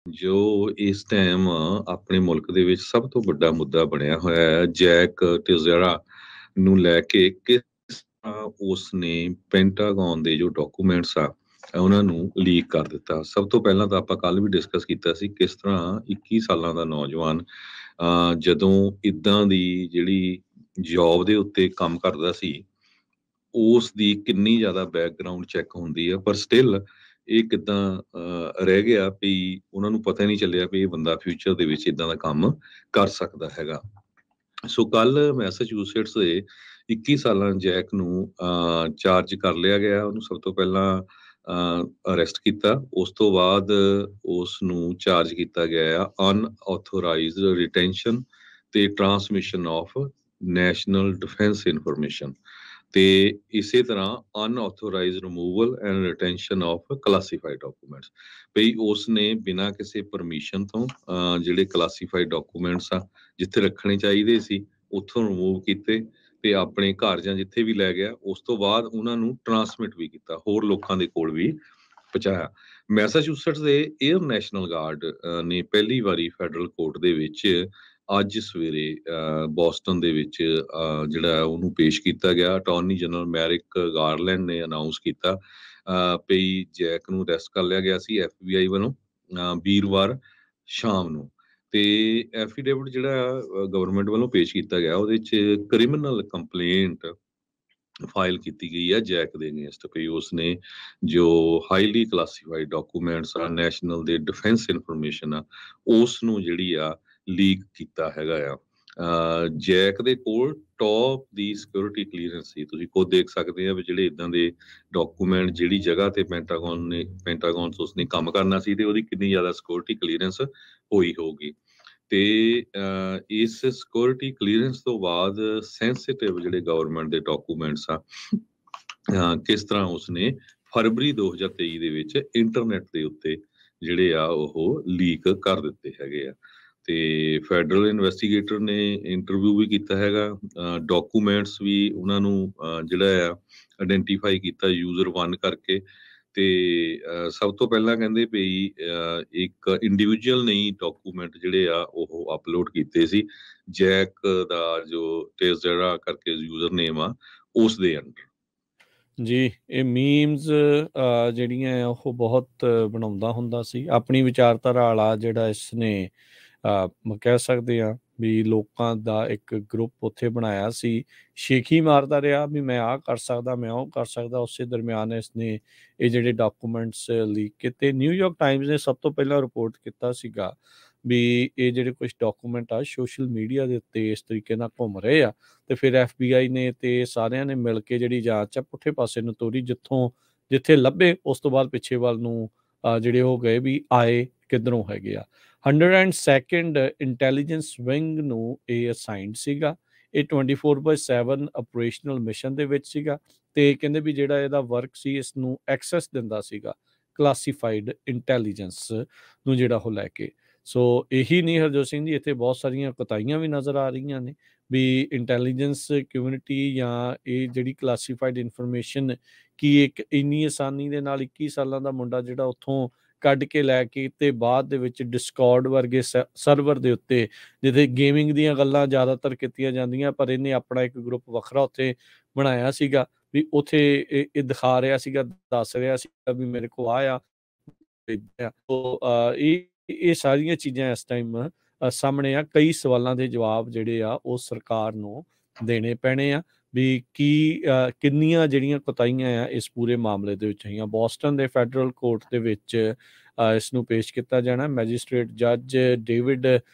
ਜੋ ਇਸ ਟਾਈਮ ਆਪਣੇ ਮੁਲਕ ਦੇ ਵਿੱਚ ਸਭ ਤੋਂ ਵੱਡਾ ਮੁੱਦਾ ਬਣਿਆ ਹੋਇਆ ਹੈ, ਜੈਕ ਟਿਜ਼ਰਾ ਨੂੰ ਲੈ ਕੇ ਕਿਸ ਤਰ੍ਹਾਂ ਉਸਨੇ ਪੈਂਟਾਗਨ ਦੇ ਜੋ ਡਾਕੂਮੈਂਟਸ ਆ ਉਹਨਾਂ ਨੂੰ ਲੀਕ ਕਰ ਦਿੱਤਾ। ਸਭ ਤੋਂ ਪਹਿਲਾਂ ਤਾਂ ਆਪਾਂ ਕੱਲ ਵੀ ਡਿਸਕਸ ਕੀਤਾ ਸੀ ਕਿਸ ਤਰ੍ਹਾਂ 21 ਸਾਲਾਂ ਦਾ ਨੌਜਵਾਨ ਜਦੋਂ ਇਦਾਂ ਦੀ ਜਿਹੜੀ ਜੌਬ ਦੇ ਉੱਤੇ ਕੰਮ ਕਰਦਾ ਸੀ, ਉਸ ਦੀ ਕਿੰਨੀ ਜ਼ਿਆਦਾ ਬੈਕਗਰਾਉਂਡ ਚੈੱਕ ਹੁੰਦੀ ਆ, ਪਰ ਸਟਿਲ ਇਹ ਕਿੱਦਾਂ ਰਹਿ ਗਿਆ ਵੀ ਉਹਨਾਂ ਨੂੰ ਪਤਾ ਹੀ ਨਹੀਂ ਚੱਲਿਆ ਵੀ ਇਹ ਬੰਦਾ ਫਿਊਚਰ ਦੇ ਵਿੱਚ ਇਦਾਂ ਦਾ ਕੰਮ ਕਰ ਸਕਦਾ ਹੈਗਾ। ਸੋ ਕੱਲ ਮੈਸਾਚੂਸੇਟਸ ਦੇ 21 ਸਾਲਾਂ ਜੈਕ ਨੂੰ ਚਾਰਜ ਕਰ ਲਿਆ ਗਿਆ। ਉਹਨੂੰ ਸਭ ਤੋਂ ਪਹਿਲਾਂ ਅਰੈਸਟ ਕੀਤਾ, ਉਸ ਤੋਂ ਬਾਅਦ ਉਸ ਨੂੰ ਚਾਰਜ ਕੀਤਾ ਗਿਆ ਆ ਅਨਆਥੋਰਾਈਜ਼ਡ ਰਿਟੈਂਸ਼ਨ ਤੇ transmission of national defence information ਤੇ ਇਸੇ ਤਰ੍ਹਾਂ unauthorised removal and retention of classified documents. ਵੀ ਉਸ ਨੇ ਬਿਨਾਂ ਕਿਸੇ ਪਰਮਿਸ਼ਨ ਤੋਂ ਜਿਹੜੇ ਕਲਾਸੀਫਾਈਡ ਡਾਕੂਮੈਂਟਸ ਆ ਜਿੱਥੇ ਰੱਖਣੇ ਚਾਹੀਦੇ ਸੀ ਉੱਥੋਂ ਰਿਮੂਵ ਕੀਤੇ ਤੇ ਆਪਣੇ ਘਰ ਜਾਂ ਜਿੱਥੇ ਵੀ ਲੈ ਗਿਆ, ਉਸ ਤੋਂ ਬਾਅਦ ਉਹਨਾਂ ਨੂੰ ਟਰਾਂਸਮਿਟ ਵੀ ਕੀਤਾ, ਹੋਰ ਲੋਕਾਂ ਦੇ ਕੋਲ ਵੀ ਪਹੁੰਚਾਇਆ। ਮੈਸਾਚੂਸੇਟਸ ਦੇ 에ਅਰ ਨੈਸ਼ਨਲ ਗਾਰਡ ਨੇ ਪਹਿਲੀ ਵਾਰੀ ਫੈਡਰਲ ਕੋਰਟ ਦੇ ਵਿੱਚ ਅੱਜ ਸਵੇਰੇ ਬੋਸਟਨ ਦੇ ਵਿੱਚ ਜਿਹੜਾ ਉਹਨੂੰ ਪੇਸ਼ ਕੀਤਾ ਗਿਆ। ਅਟਾਰਨੀ ਜਨਰਲ ਮੈਰਿਕ ਗਾਰਲੈਂਡ ਨੇ ਅਨਾਉਂਸ ਕੀਤਾ ਵੀ ਜੈਕ ਨੂੰ ਅਰੈਸਟ ਕਰ ਲਿਆ ਗਿਆ ਸੀ FBI ਵੱਲੋਂ ਵੀਰਵਾਰ ਸ਼ਾਮ ਨੂੰ। ਤੇ ਐਫੀਡੇਵਿਟ ਜਿਹੜਾ ਗਵਰਨਮੈਂਟ ਵੱਲੋਂ ਪੇਸ਼ ਕੀਤਾ ਗਿਆ ਉਹਦੇ 'ਚ ਕ੍ਰਿਮੀਨਲ ਕੰਪਲੇਂਟ ਫਾਈਲ ਕੀਤੀ ਗਈ ਹੈ ਜੈਕ ਦੇ ਅਗੇਂਸਟ ਵੀ ਉਸਨੇ ਜੋ ਹਾਈਲੀ ਕਲਾਸੀਫਾਈਡ ਡਾਕੂਮੈਂਟਸ ਆ, ਨੈਸ਼ਨਲ ਦੇ ਡਿਫੈਂਸ ਇਨਫੋਰਮੇਸ਼ਨ ਆ, ਉਸ ਨੂੰ ਜਿਹੜੀ ਆ ਲੀਕ ਕੀਤਾ ਹੈਗਾ ਆ। ਜੈਕ ਦੇ ਕੋਲ ਟੌਪ ਦੀ ਸਿਕਿਉਰਿਟੀ ਕਲੀਅਰੈਂਸ ਸੀ। ਤੁਸੀਂ ਖੁਦ ਦੇਖ ਸਕਦੇ ਆ ਵੀ ਜਿਹੜੇ ਇਦਾਂ ਦੇ ਡਾਕੂਮੈਂਟ ਜਿਹੜੀ ਜਗ੍ਹਾ ਤੇ ਪੈਂਟਾਗਨ ਉਸਨੇ ਕੰਮ ਕਰਨਾ ਸੀ ਤੇ ਉਹਦੀ ਕਿੰਨੀ ਜ਼ਿਆਦਾ ਸਿਕਿਉਰਿਟੀ ਕਲੀਅਰੈਂਸ ਹੋਈ ਹੋਊਗੀ। ਤੇ ਇਸ ਸਿਕਿਉਰਿਟੀ ਕਲੀਅਰੈਂਸ ਤੋਂ ਬਾਅਦ ਸੈਂਸਿਟਿਵ ਜਿਹੜੇ ਗਵਰਨਮੈਂਟ ਦੇ ਡਾਕੂਮੈਂਟਸ ਆ ਕਿਸ ਤਰ੍ਹਾਂ ਉਸਨੇ ਫਰਵਰੀ 2023 ਦੇ ਵਿੱਚ ਇੰਟਰਨੈਟ ਦੇ ਉੱਤੇ ਜਿਹੜੇ ਆ ਉਹ ਲੀਕ ਕਰ ਦਿੱਤੇ ਹੈਗੇ ਆ। ਤੇ ਫੈਡਰਲ ਇਨਵੈਸਟੀਗੇਟਰ ਨੇ ਇੰਟਰਵਿਊ ਵੀ ਕੀਤਾ ਹੈਗਾ, ਡਾਕੂਮੈਂਟਸ ਵੀ ਉਹਨਾਂ ਨੂੰ ਜਿਹੜਾ ਆ ਆਇਡੈਂਟੀਫਾਈ ਕੀਤਾ ਯੂਜ਼ਰ 1 ਕਰਕੇ। ਤੇ ਸਭ ਤੋਂ ਪਹਿਲਾਂ ਕਹਿੰਦੇ ਵੀ ਇੱਕ ਇੰਡੀਵਿਜੂਅਲ ਨੇ ਡਾਕੂਮੈਂਟ ਜਿਹੜੇ ਆ ਉਹ ਅਪਲੋਡ ਕੀਤੇ ਸੀ ਜੈਕ ਦਾ ਜੋ ਟੇਜ਼ਰਾ ਕਰਕੇ ਯੂਜ਼ਰ ਨੇਮ ਆ ਉਸ ਦੇ ਅੰਡਰ। ਜੀ, ਇਹ ਮੀਮਸ ਜਿਹੜੀਆਂ ਆ ਉਹ ਬਹੁਤ ਬਣਾਉਂਦਾ ਹੁੰਦਾ ਸੀ। ਆਪਣੀ ਵਿਚਾਰਧਾਰਾ ਵਾਲਾ ਜਿਹੜਾ ਇਸਨੇ ਕਹਿ ਸਕਦੇ ਹਾਂ ਵੀ ਲੋਕਾਂ ਦਾ ਇੱਕ ਗਰੁੱਪ ਉੱਥੇ ਬਣਾਇਆ ਸੀ, ਸ਼ੇਖੀ ਮਾਰਦਾ ਰਿਹਾ ਵੀ ਮੈਂ ਆਹ ਕਰ ਸਕਦਾ, ਮੈਂ ਉਹ ਕਰ ਸਕਦਾ। ਉਸੇ ਦਰਮਿਆਨ ਇਸਨੇ ਇਹ ਜਿਹੜੇ ਡਾਕੂਮੈਂਟਸ ਲੀਕ ਕੀਤੇ। ਨਿਊਯਾਰਕ ਟਾਈਮਸ ਨੇ ਸਭ ਤੋਂ ਪਹਿਲਾਂ ਰਿਪੋਰਟ ਕੀਤਾ ਸੀਗਾ ਵੀ ਇਹ ਜਿਹੜੇ ਕੁਝ ਡਾਕੂਮੈਂਟ ਆ ਸੋਸ਼ਲ ਮੀਡੀਆ ਦੇ ਉੱਤੇ ਇਸ ਤਰੀਕੇ ਨਾਲ ਘੁੰਮ ਰਹੇ ਆ। ਤੇ ਫਿਰ FBI ਨੇ ਤੇ ਸਾਰਿਆਂ ਨੇ ਮਿਲ ਕੇ ਜਿਹੜੀ ਜਾਂਚ ਆ ਪੁੱਠੇ ਪਾਸੇ ਨੂੰ ਤੋਰੀ, ਜਿੱਥੇ ਲੱਭੇ ਉਸ ਤੋਂ ਬਾਅਦ ਪਿੱਛੇ ਵੱਲ ਨੂੰ ਜਿਹੜੇ ਹੋ ਗਏ ਵੀ ਆਏ ਕਿੱਧਰੋਂ ਹੈਗੇ ਆ। 102nd ਇੰਟੈਲੀਜੈਂਸ ਵਿੰਗ ਨੂੰ ਇਹ ਅਸਾਈਨਡ ਸੀਗਾ। ਇਹ 24/7 ਆਪਰੇਸ਼ਨਲ ਮਿਸ਼ਨ ਦੇ ਵਿੱਚ ਸੀਗਾ ਤੇ ਕਹਿੰਦੇ ਵੀ ਜਿਹੜਾ ਇਹਦਾ ਵਰਕ ਸੀ ਇਸ ਨੂੰ ਐਕਸੈਸ ਦਿੰਦਾ ਸੀਗਾ ਕਲਾਸੀਫਾਈਡ ਇੰਟੈਲੀਜੈਂਸ ਨੂੰ ਜਿਹੜਾ ਉਹ ਲੈ ਕੇ। ਸੋ ਇਹੀ ਨਹੀਂ ਹਰਜੋਤ ਸਿੰਘ ਜੀ, ਇੱਥੇ ਬਹੁਤ ਸਾਰੀਆਂ ਕੁਤਾਹੀਆਂ ਵੀ ਨਜ਼ਰ ਆ ਰਹੀਆਂ ਨੇ ਵੀ ਇੰਟੈਲੀਜੈਂਸ ਕਮਿਊਨਿਟੀ ਜਾਂ ਇਹ ਜਿਹੜੀ ਕਲਾਸੀਫਾਈਡ ਇਨਫੋਰਮੇਸ਼ਨ ਕੀ ਇੱਕ ਇੰਨੀ ਆਸਾਨੀ ਦੇ ਨਾਲ 21 ਸਾਲਾਂ ਦਾ ਮੁੰਡਾ ਜਿਹੜਾ ਉੱਥੋਂ ਕੱਢ ਕੇ ਲੈ ਕੇ ਤੇ ਬਾਅਦ ਦੇ ਵਿੱਚ ਡਿਸਕੌਰਡ ਵਰਗੇ ਸਰਵਰ ਦੇ ਉੱਤੇ ਜਿੱਥੇ ਗੇਮਿੰਗ ਦੀਆਂ ਗੱਲਾਂ ਜ਼ਿਆਦਾਤਰ ਕੀਤੀਆਂ ਜਾਂਦੀਆਂ, ਪਰ ਇਹਨੇ ਆਪਣਾ ਇੱਕ ਗਰੁੱਪ ਵੱਖਰਾ ਉੱਥੇ ਬਣਾਇਆ ਸੀਗਾ ਵੀ ਉੱਥੇ ਇਹ ਦਿਖਾ ਰਿਹਾ ਸੀਗਾ, ਦੱਸ ਰਿਹਾ ਸੀਗਾ ਵੀ ਮੇਰੇ ਕੋਲ ਆ ਇਹ ਸਾਰੀਆਂ ਚੀਜ਼ਾਂ ਇਸ ਟਾਈਮ ਸਾਹਮਣੇ ਆ। ਕਈ ਸਵਾਲਾਂ ਦੇ ਜਵਾਬ ਜਿਹੜੇ ਆ ਉਹ ਸਰਕਾਰ ਨੂੰ ਦੇਣੇ ਪੈਣੇ ਆ ਵੀ ਕਿੰਨੀਆਂ ਜਿਹੜੀਆਂ ਕੁਤਾਹੀਆਂ ਆ ਇਸ ਪੂਰੇ ਮਾਮਲੇ ਦੇ ਵਿੱਚ ਹੋਈਆਂ। ਬੋਸਟਨ ਦੇ ਫੈਡਰਲ ਕੋਰਟ ਦੇ ਵਿੱਚ ਇਸ ਨੂੰ ਪੇਸ਼ ਕੀਤਾ ਜਾਣਾ। ਮੈਜਿਸਟ੍ਰੇਟ ਜੱਜ ਡੇਵਿਡ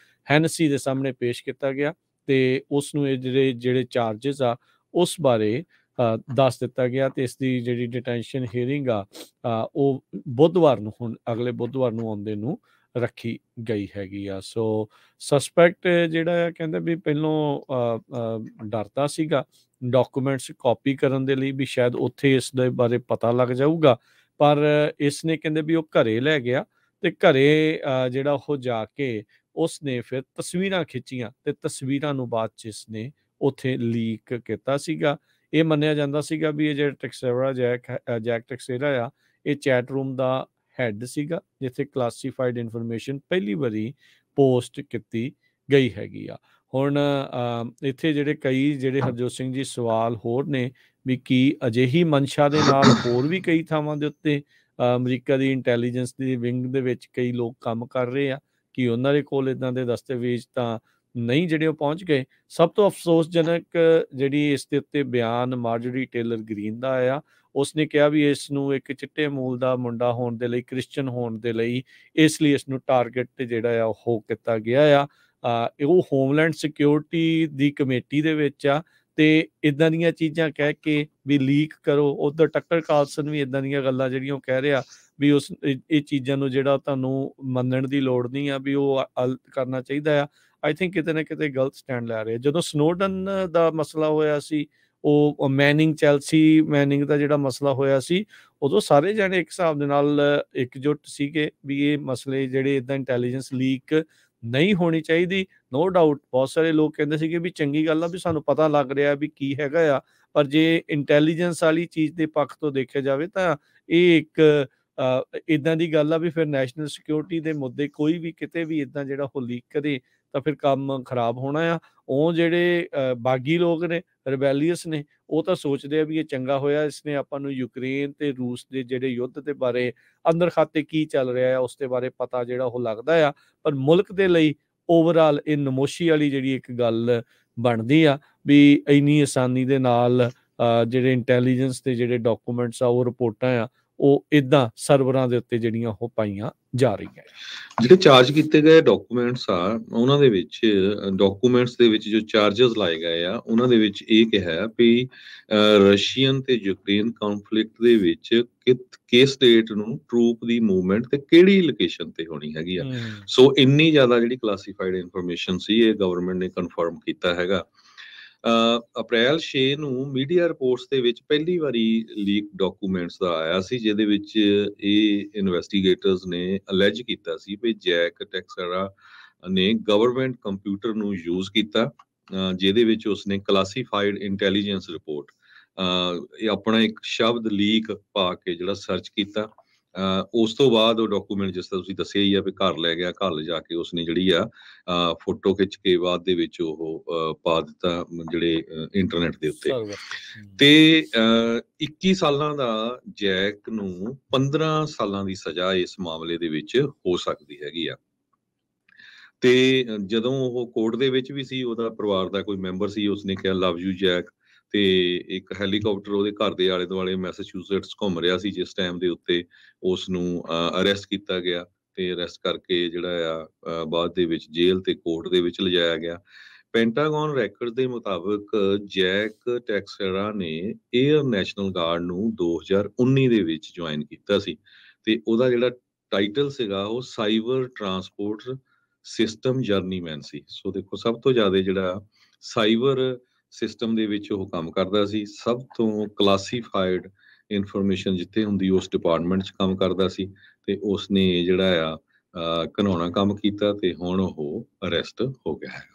ਹੈਨਸੀ ਦੇ ਸਾਹਮਣੇ ਪੇਸ਼ ਕੀਤਾ ਗਿਆ ਤੇ ਉਸ ਨੂੰ ਇਹ ਜਿਹੜੇ ਚਾਰਜਸ ਆ ਉਸ ਬਾਰੇ ਦੱਸ ਦਿੱਤਾ ਗਿਆ ਤੇ ਇਸ ਦੀ ਜਿਹੜੀ ਡਿਟੈਂਸ਼ਨ ਹੀਅਰਿੰਗ ਆ ਉਹ ਬੁੱਧਵਾਰ ਨੂੰ, ਹੁਣ ਅਗਲੇ ਬੁੱਧਵਾਰ ਨੂੰ ਆਉਂਦੇ ਨੂੰ ਰੱਖੀ ਗਈ ਹੈਗੀ ਆ। ਸੋ ਸਸਪੈਕਟ ਜਿਹੜਾ ਆ ਕਹਿੰਦੇ ਵੀ ਪਹਿਲੋਂ ਡਰਦਾ ਸੀਗਾ ਡਾਕੂਮੈਂਟਸ ਕਾਪੀ ਕਰਨ ਦੇ ਲਈ ਵੀ ਸ਼ਾਇਦ ਉੱਥੇ ਇਸ ਦੇ ਬਾਰੇ ਪਤਾ ਲੱਗ ਜਾਊਗਾ, ਪਰ ਇਸ ਨੇ ਕਹਿੰਦੇ ਵੀ ਉਹ ਘਰੇ ਲੈ ਗਿਆ ਤੇ ਘਰੇ ਜਿਹੜਾ ਉਹ ਜਾ ਕੇ ਉਸ ਨੇ ਫਿਰ ਤਸਵੀਰਾਂ ਖਿੱਚੀਆਂ ਤੇ ਤਸਵੀਰਾਂ ਨੂੰ ਬਾਅਦ 'ਚ ਇਸ ਨੇ ਉੱਥੇ ਲੀਕ ਕੀਤਾ ਸੀਗਾ। ਇਹ ਮੰਨਿਆ ਜਾਂਦਾ ਸੀਗਾ ਵੀ ਇਹ ਜਿਹੜਾ ਜੈਕ ਟੈਕਸੇਰਾ ਆ ਇਹ ਚੈਟ ਰੂਮ ਦਾ ਹੈੱਡ ਸੀਗਾ ਜਿੱਥੇ ਕਲਾਸੀਫਾਈਡ ਇਨਫੋਰਮੇਸ਼ਨ ਪਹਿਲੀ ਵਾਰੀ ਪੋਸਟ ਕੀਤੀ ਗਈ ਹੈਗੀ ਆ। ਹੁਣ ਇੱਥੇ ਜਿਹੜੇ ਕਈ ਜਿਹੜੇ ਹਰਜੋਤ ਸਿੰਘ ਜੀ ਸਵਾਲ ਹੋਰ ਨੇ ਵੀ ਕੀ ਅਜਿਹੀ ਮਨਸ਼ਾ ਦੇ ਨਾਲ ਹੋਰ ਵੀ ਕਈ ਥਾਵਾਂ ਦੇ ਉੱਤੇ ਅਮਰੀਕਾ ਦੀ ਇੰਟੈਲੀਜੈਂਸ ਦੀ ਵਿੰਗ ਦੇ ਵਿੱਚ ਕਈ ਲੋਕ ਕੰਮ ਕਰ ਰਹੇ ਆ ਕਿ ਉਹਨਾਂ ਦੇ ਕੋਲ ਇੱਦਾਂ ਦੇ ਦਸਤਾਵੇਜ਼ ਤਾਂ ਨਹੀਂ ਜਿਹੜੇ ਉਹ ਪਹੁੰਚ ਗਏ। ਸਭ ਤੋਂ ਅਫਸੋਸਜਨਕ ਜਿਹੜੀ ਇਸ ਦੇ ਉੱਤੇ ਬਿਆਨ ਮਾਰਜਰੀ ਟੇਲਰ ਗ੍ਰੀਨ ਦਾ ਆਇਆ। ਉਸਨੇ ਕਿਹਾ ਵੀ ਇਸ ਨੂੰ ਇੱਕ ਚਿੱਟੇ ਮੂਲ ਦਾ ਮੁੰਡਾ ਹੋਣ ਦੇ ਲਈ, ਕ੍ਰਿਸਚਨ ਹੋਣ ਦੇ ਲਈ, ਇਸ ਲਈ ਇਸ ਨੂੰ ਟਾਰਗੇਟ ਤੇ ਜਿਹੜਾ ਆ ਉਹ ਕੀਤਾ ਗਿਆ ਆ। ਉਹ ਹੋਮਲੈਂਡ ਸਿਕਿਉਰਿਟੀ ਦੀ ਕਮੇਟੀ ਦੇ ਵਿੱਚ ਆ ਤੇ ਇਦਾਂ ਦੀਆਂ ਚੀਜ਼ਾਂ ਕਹਿ ਕੇ ਵੀ ਲੀਕ ਕਰੋ। ਉੱਧਰ ਟੱਕਰ ਕਾਲਸਨ ਵੀ ਇਦਾਂ ਦੀਆਂ ਗੱਲਾਂ ਜਿਹੜੀਆਂ ਉਹ ਕਹਿ ਰਿਹਾ ਵੀ ਉਸ ਇਹ ਚੀਜ਼ਾਂ ਨੂੰ ਜਿਹੜਾ ਤੁਹਾਨੂੰ ਮੰਨਣ ਦੀ ਲੋੜ ਨਹੀਂ ਆ, ਵੀ ਉਹ ਕਰਨਾ ਚਾਹੀਦਾ ਆ। ਆਈ ਥਿੰਕ ਕਿਤੇ ਨਾ ਕਿਤੇ ਗਲਤ ਸਟੈਂਡ ਲੈ ਰਹੇ। ਜਦੋਂ ਸਨੋਡਨ ਦਾ ਮਸਲਾ ਹੋਇਆ ਸੀ, ਉਹ ਚੈਲਸੀ ਮੈਨਿੰਗ ਦਾ ਜਿਹੜਾ ਮਸਲਾ ਹੋਇਆ ਸੀ, ਉਦੋਂ ਸਾਰੇ ਜਾਣੇ ਇੱਕ ਹਿਸਾਬ ਦੇ ਨਾਲ ਇਕਜੁੱਟ ਸੀਗੇ ਵੀ ਇਹ ਮਸਲੇ ਜਿਹੜੇ ਇੱਦਾਂ ਇੰਟੈਲੀਜੈਂਸ ਲੀਕ ਨਹੀਂ ਹੋਣੀ ਚਾਹੀਦੀ। ਨੋ ਡਾਊਟ ਬਹੁਤ ਸਾਰੇ ਲੋਕ ਕਹਿੰਦੇ ਸੀਗੇ ਵੀ ਚੰਗੀ ਗੱਲ ਆ ਵੀ ਸਾਨੂੰ ਪਤਾ ਲੱਗ ਰਿਹਾ ਵੀ ਕੀ ਹੈਗਾ ਆ, ਪਰ ਜੇ ਇੰਟੈਲੀਜੈਂਸ ਵਾਲੀ ਚੀਜ਼ ਦੇ ਪੱਖ ਤੋਂ ਦੇਖਿਆ ਜਾਵੇ ਤਾਂ ਇਹ ਇੱਕ ਇੱਦਾਂ ਦੀ ਗੱਲ ਆ ਵੀ ਫਿਰ ਨੈਸ਼ਨਲ ਸਿਕਿਉਰਿਟੀ ਦੇ ਮੁੱਦੇ ਕੋਈ ਵੀ ਕਿਤੇ ਵੀ ਇੱਦਾਂ ਜਿਹੜਾ ਉਹ ਲੀਕ ਕਰੇ ਤਾਂ ਫਿਰ ਕੰਮ ਖਰਾਬ ਹੋਣਾ ਆ। ਉਹ ਜਿਹੜੇ ਬਾਗੀ ਲੋਕ ਨੇ, ਰਿਬੈਲੀਅਸ ਨੇ, ਉਹ ਤਾਂ ਸੋਚਦੇ ਆ ਵੀ ਇਹ ਚੰਗਾ ਹੋਇਆ ਇਸਨੇ ਆਪਾਂ ਨੂੰ ਯੂਕਰੇਨ ਤੇ ਰੂਸ ਦੇ ਜਿਹੜੇ ਯੁੱਧ ਦੇ ਬਾਰੇ ਅੰਦਰ ਖਾਤੇ ਕੀ ਚੱਲ ਰਿਹਾ ਆ ਉਸ ਦੇ ਬਾਰੇ ਪਤਾ ਜਿਹੜਾ ਉਹ ਲੱਗਦਾ ਆ। ਪਰ ਮੁਲਕ ਦੇ ਲਈ ਓਵਰਆਲ ਇਹ ਨਮੋਸ਼ੀ ਵਾਲੀ ਜਿਹੜੀ ਇੱਕ ਗੱਲ ਬਣਦੀ ਆ ਵੀ ਇੰਨੀ ਆਸਾਨੀ ਦੇ ਨਾਲ ਜਿਹੜੇ ਇੰਟੈਲੀਜੈਂਸ ਦੇ ਜਿਹੜੇ ਡਾਕੂਮੈਂਟਸ ਆ, ਉਹ ਰਿਪੋਰਟਾਂ ਆ, ਉਹ ਇੱਦਾਂ ਸਰਵਰਾਂ ਦੇ ਉੱਤੇ ਜਿਹੜੀਆਂ ਉਹ ਪਾਈਆਂ ਜਾ ਰਹੀਆਂ। ਜਿਹੜੇ ਚਾਰਜ ਕੀਤੇ ਗਏ ਡਾਕੂਮੈਂਟਸ ਆ, ਉਹਨਾਂ ਦੇ ਵਿੱਚ ਡਾਕੂਮੈਂਟਸ ਦੇ ਵਿੱਚ ਜੋ ਚਾਰਜਸ ਲਾਏ ਗਏ ਆ, ਉਹਨਾਂ ਦੇ ਵਿੱਚ ਇਹ ਕਿਹਾ ਵੀ ਰਸ਼ੀਅਨ ਤੇ ਯੂਕਰੇਨ ਕਨਫਲਿਕਟ ਦੇ ਵਿੱਚ ਕਿਸ ਸਟੇਟ ਨੂੰ ਟਰੂਪ ਦੀ ਮੂਵਮੈਂਟ ਤੇ ਕਿਹੜੀ ਲੋਕੇਸ਼ਨ ਤੇ ਹੋਣੀ ਹੈਗੀ ਆ। ਸੋ ਇੰਨੀ ਜ਼ਿਆਦਾ ਜਿਹੜੀ ਕਲਾਸੀਫਾਈਡ ਇਨਫੋਰਮੇਸ਼ਨ ਸੀ, ਇਹ ਗਵਰਨਮੈਂਟ ਨੇ ਕਨਫਰਮ ਕੀਤਾ ਹੈਗਾ। ਅਪ੍ਰੈਲ 6 ਨੂੰ ਮੀਡੀਆ ਰਿਪੋਰਟਸ ਦੇ ਵਿੱਚ ਪਹਿਲੀ ਵਾਰੀ ਲੀਕ ਡਾਕੂਮੈਂਟਸ ਦਾ ਆਇਆ ਸੀ, ਜਿਹਦੇ ਵਿੱਚ ਇਹ ਇਨਵੈਸਟੀਗੇਟਰਸ ਨੇ ਅਲੈਜ ਕੀਤਾ ਸੀ ਵੀ ਜੈਕ ਟੈਕਸਰਾ ਨੇ ਗਵਰਨਮੈਂਟ ਕੰਪਿਊਟਰ ਨੂੰ ਯੂਜ਼ ਕੀਤਾ, ਜਿਹਦੇ ਵਿੱਚ ਉਸਨੇ ਕਲਾਸੀਫਾਈਡ ਇੰਟੈਲੀਜੈਂਸ ਰਿਪੋਰਟ ਇਹ ਆਪਣਾ ਇੱਕ ਸ਼ਬਦ ਲੀਕ ਪਾ ਕੇ ਜਿਹੜਾ ਸਰਚ ਕੀਤਾ। ਉਸ ਤੋਂ ਬਾਅਦ ਉਹ ਡਾਕੂਮੈਂਟ ਜਿਸ ਤਰ੍ਹਾਂ ਤੁਸੀਂ ਦੱਸਿਆ ਹੀ ਆ ਵੀ ਘਰ ਲੈ ਗਿਆ, ਘਰ ਲਿਜਾ ਕੇ ਉਸਨੇ ਜਿਹੜੀ ਆ ਫੋਟੋ ਖਿੱਚ ਕੇ ਬਾਅਦ ਦੇ ਵਿੱਚ ਉਹ ਪਾ ਦਿੱਤਾ ਜਿਹੜੇ ਇੰਟਰਨੈਟ ਦੇ ਉੱਤੇ। ਤੇ 21 ਸਾਲਾਂ ਦਾ ਜੈਕ ਨੂੰ 15 ਸਾਲਾਂ ਦੀ ਸਜ਼ਾ ਇਸ ਮਾਮਲੇ ਦੇ ਵਿੱਚ ਹੋ ਸਕਦੀ ਹੈਗੀ ਆ। ਤੇ ਜਦੋਂ ਉਹ ਕੋਰਟ ਦੇ ਵਿੱਚ ਵੀ ਸੀ, ਉਹਦਾ ਪਰਿਵਾਰ ਦਾ ਕੋਈ ਮੈਂਬਰ ਸੀ, ਉਸਨੇ ਕਿਹਾ ਲਵ ਯੂ ਜੈਕ। ਤੇ ਇੱਕ ਹੈਲੀਕਾਪਟਰ ਉਹਦੇ ਘਰ ਦੇ ਆਲੇ ਦੁਆਲੇ ਮੈਸਾਚੂਸੇਟਸ ਘੁੰਮ ਰਿਹਾ ਸੀ, ਜਿਸ ਟਾਈਮ ਦੇ ਉੱਤੇ ਉਸ ਨੂੰ ਅਰੈਸਟ ਕੀਤਾ ਗਿਆ ਤੇ ਅਰੈਸਟ ਕਰਕੇ ਜਿਹੜਾ ਆ ਬਾਅਦ ਦੇ ਵਿੱਚ ਜੇਲ੍ਹ ਤੇ ਕੋਰਟ ਦੇ ਵਿੱਚ ਲਿਜਾਇਆ ਗਿਆ। ਪੈਂਟਾਗਨ ਰੈਕਰਡ ਦੇ ਮੁਤਾਬਕ ਜੈਕ ਟੈਕਸਰਾ ਨੇ 에ਅਰ ਨੈਸ਼ਨਲ ਗਾਰਡ ਨੂੰ 2019 ਦੇ ਵਿੱਚ ਜੁਆਇਨ ਕੀਤਾ ਸੀ ਤੇ ਉਹਦਾ ਜਿਹੜਾ ਟਾਈਟਲ ਸੀਗਾ ਉਹ ਸਾਈਬਰ ਟਰਾਂਸਪੋਰਟ ਸਿਸਟਮ ਜਰਨੀਮੈਨ ਸੀ। ਸੋ ਦੇਖੋ, ਸਭ ਤੋਂ ਜ਼ਿਆਦਾ ਜਿਹੜਾ ਸਾਈਬਰ ਸਿਸਟਮ ਦੇ ਵਿੱਚ ਉਹ ਕੰਮ ਕਰਦਾ ਸੀ। ਸਭ ਤੋਂ ਕਲਾਸੀਫਾਈਡ ਇਨਫੋਰਮੇਸ਼ਨ ਜਿੱਥੇ ਹੁੰਦੀ ਉਸ ਡਿਪਾਰਟਮੈਂਟ 'ਚ ਕੰਮ ਕਰਦਾ ਸੀ ਤੇ ਉਸਨੇ ਜਿਹੜਾ ਆ ਘਿਨਾਉਣਾ ਕੰਮ ਕੀਤਾ ਤੇ ਹੁਣ ਉਹ ਅਰੈਸਟ ਹੋ ਗਿਆ ਹੈ।